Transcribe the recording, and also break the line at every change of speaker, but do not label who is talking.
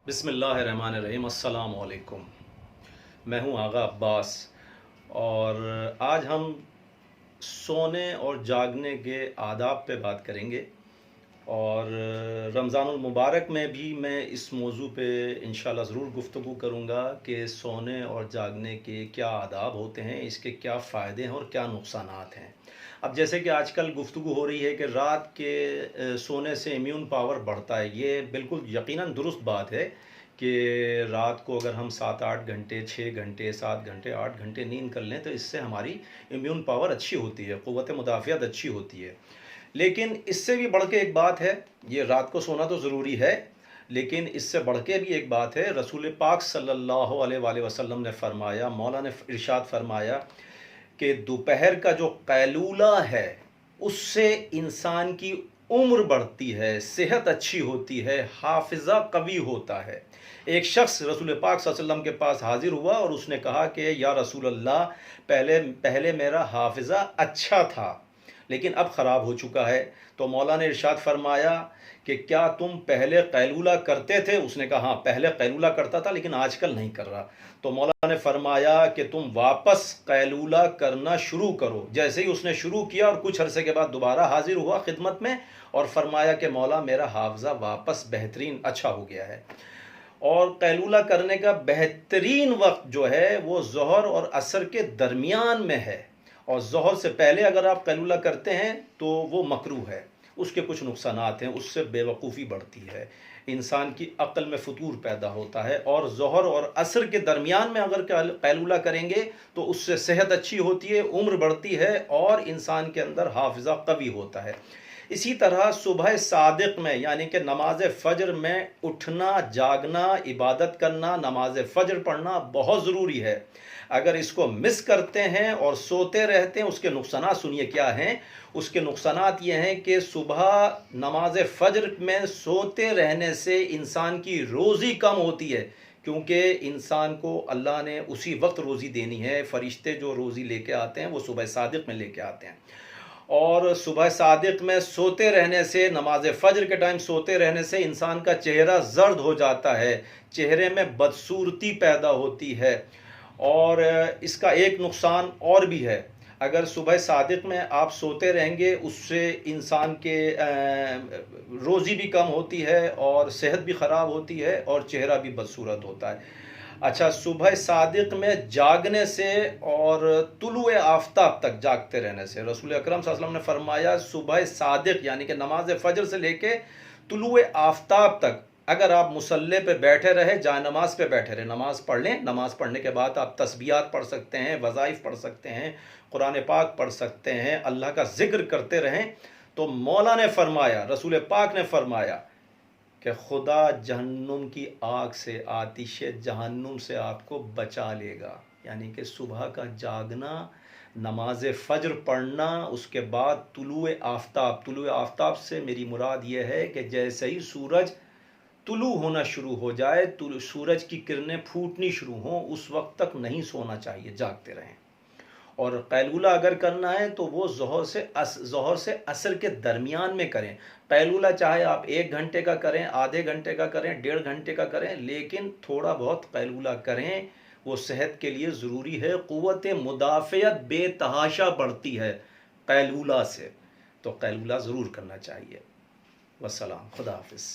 بسم اللہ الرحمن الرحیم۔ السلام علیکم، میں ہوں آغا عباس، اور آج ہم سونے اور جاگنے کے آداب پہ بات کریں گے، اور رمضان المبارک میں بھی میں اس موضوع پہ انشاءاللہ ضرور گفتگو کروں گا کہ سونے اور جاگنے کے کیا آداب ہوتے ہیں، اس کے کیا فائدے ہیں اور کیا نقصانات ہیں۔ اب جیسے کہ آج کل گفتگو ہو رہی ہے کہ رات کے سونے سے امیون پاور بڑھتا ہے، یہ بالکل یقیناً درست بات ہے کہ رات کو اگر ہم 7-8 گھنٹے 6 گھنٹے 7 گھنٹے 8 گھنٹے نیند کر لیں تو اس سے ہماری امیون پاور اچھی ہوتی ہے، قوت مدافعت اچھی ہوتی ہے۔ لیکن اس سے بھی بڑھ کے ایک بات ہے، یہ رات کو سونا تو ضروری ہے، لیکن اس سے بڑھ کے بھی ایک بات ہے۔ رسول پاک صلی اللہ علیہ وآلہ وسلم نے فرمایا، مولا نے ارشاد فرمایا کہ دوپہر کا جو قیلولہ ہے اس سے انسان کی عمر بڑھتی ہے، صحت اچھی ہوتی ہے، حافظہ قوی ہوتا ہے۔ ایک شخص رسول پاک صلی اللہ علیہ وسلم کے پاس حاضر ہوا اور اس نے کہا کہ یا رسول اللہ، پہلے میرا حافظہ اچھا تھا لیکن اب خراب ہو چکا ہے۔ تو مولا نے ارشاد فرمایا کہ کیا تم پہلے قیلولہ کرتے تھے؟ اس نے کہا ہاں، پہلے قیلولہ کرتا تھا لیکن آج کل نہیں کر رہا۔ تو مولا نے فرمایا کہ تم واپس قیلولہ کرنا شروع کرو۔ جیسے ہی اس نے شروع کیا اور کچھ عرصے کے بعد دوبارہ حاضر ہوا خدمت میں اور فرمایا کہ مولا میرا حافظہ واپس بہترین اچھا ہو گیا ہے۔ اور قیلولہ کرنے کا بہترین وقت جو ہے وہ ظہر اور عصر کے درمیان میں ہے، اور ظہر سے پہلے اگر آپ قیلولہ کرتے ہیں تو وہ مکروہ ہے، اس کے کچھ نقصانات ہیں، اس سے بے وقوفی بڑھتی ہے، انسان کی عقل میں فتور پیدا ہوتا ہے۔ اور ظہر اور عصر کے درمیان میں اگر قیلولہ کریں گے تو اس سے صحت اچھی ہوتی ہے، عمر بڑھتی ہے اور انسان کے اندر حافظہ قوی ہوتا ہے۔ اسی طرح صبح صادق میں یعنی کہ نماز فجر میں اٹھنا، جاگنا، عبادت کرنا، نماز فجر پڑھنا بہت ضروری ہے۔ اگر اس کو مس کرتے ہیں اور سوتے رہتے ہیں، اس کے نقصانات سنیے کیا ہیں۔ اس کے نقصانات یہ ہیں کہ صبح نماز فجر میں سوتے رہنے سے انسان کی روزی کم ہوتی ہے، کیونکہ انسان کو اللہ نے اسی وقت روزی دینی ہے۔ فرشتے جو روزی لے کے آتے ہیں وہ صبح صادق میں لے کے آتے ہیں، اور صبح صادق میں سوتے رہنے سے، نماز فجر کے ٹائم سوتے رہنے سے انسان کا چہرہ زرد ہو جاتا ہے، چہرے میں بدصورتی پیدا ہوتی ہے۔ اور اس کا ایک نقصان اور بھی ہے، اگر صبح صادق میں آپ سوتے رہیں گے اس سے انسان کے روزی بھی کم ہوتی ہے اور صحت بھی خراب ہوتی ہے اور چہرہ بھی بدصورت ہوتا ہے۔ اچھا، صبح صادق میں جاگنے سے اور طلوع آفتاب تک جاگتے رہنے سے، رسول اکرم صلی اللہ علیہ وسلم نے فرمایا صبح صادق یعنی کہ نماز فجر سے لے کے طلوع آفتاب تک اگر آپ مصلی پہ بیٹھے رہے، جائے نماز پہ بیٹھے رہے، نماز پڑھ لیں، نماز پڑھنے کے بعد آپ تسبیحات پڑھ سکتے ہیں، وظائف پڑھ سکتے ہیں، قرآن پاک پڑھ سکتے ہیں، اللہ کا ذکر کرتے رہیں، تو مولا نے فرمایا، رسول پاک نے فرمایا کہ خدا جہنم کی آگ سے، آتش جہنم سے آپ کو بچا لے گا۔ یعنی کہ صبح کا جاگنا، نماز فجر پڑھنا، اس کے بعد طلوع آفتاب سے میری مراد یہ ہے کہ جیسے ہی سورج طلوع ہونا شروع ہو جائے، سورج کی کرنیں پھوٹنی شروع ہوں، اس وقت تک نہیں سونا چاہیے، جاگتے رہیں۔ اور قیلولہ اگر کرنا ہے تو وہ ظہر سے عصر کے درمیان میں کریں۔ قیلولہ چاہے آپ 1 گھنٹے کا کریں، آدھے گھنٹے کا کریں، 1.5 گھنٹے کا کریں، لیکن تھوڑا بہت قیلولہ کریں، وہ صحت کے لیے ضروری ہے۔ قوت مدافعت بے تحاشا بڑھتی ہے قیلولہ سے، تو قیلولہ ضرور کرنا چاہیے۔ والسلام، خدا حافظ۔